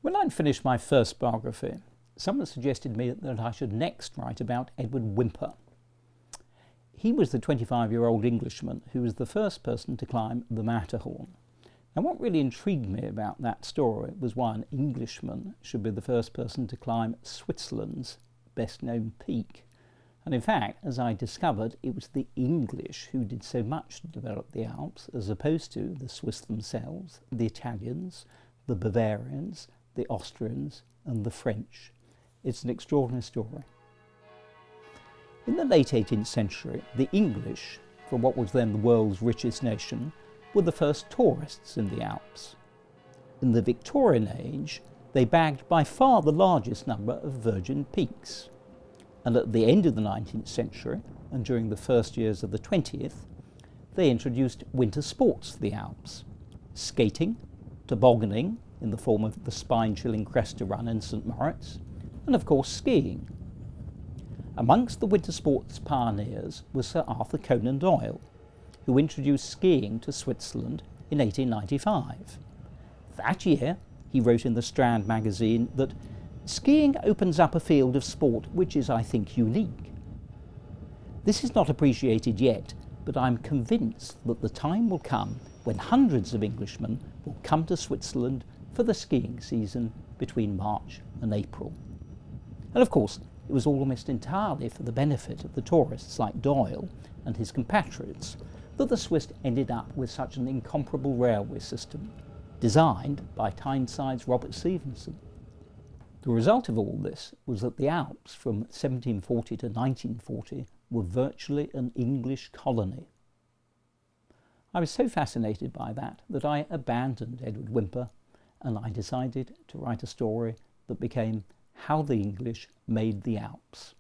When I'd finished my first biography, someone suggested to me that I should next write about Edward Whymper. He was the 25-year-old Englishman who was the first person to climb the Matterhorn. And what really intrigued me about that story was why an Englishman should be the first person to climb Switzerland's best-known peak. And in fact, as I discovered, it was the English who did so much to develop the Alps, as opposed to the Swiss themselves, the Italians, the Bavarians, the Austrians and the French. It's an extraordinary story. In the late 18th century, the English, from what was then the world's richest nation, were the first tourists in the Alps. In the Victorian age, they bagged by far the largest number of virgin peaks. And at the end of the 19th century, and during the first years of the 20th, they introduced winter sports to the Alps. Skating, tobogganing, in the form of the spine-chilling Cresta Run in St Moritz, and of course skiing. Amongst the winter sports pioneers was Sir Arthur Conan Doyle, who introduced skiing to Switzerland in 1895. That year, he wrote in the Strand magazine that skiing opens up a field of sport which is, I think, unique. This is not appreciated yet, but I'm convinced that the time will come when hundreds of Englishmen will come to Switzerland for the skiing season between March and April. And of course, it was almost entirely for the benefit of the tourists like Doyle and his compatriots that the Swiss ended up with such an incomparable railway system, designed by Tyneside's Robert Stephenson. The result of all this was that the Alps from 1740 to 1940 were virtually an English colony. I was so fascinated by that I abandoned Edward Whymper, and I decided to write a story that became How the English Made the Alps.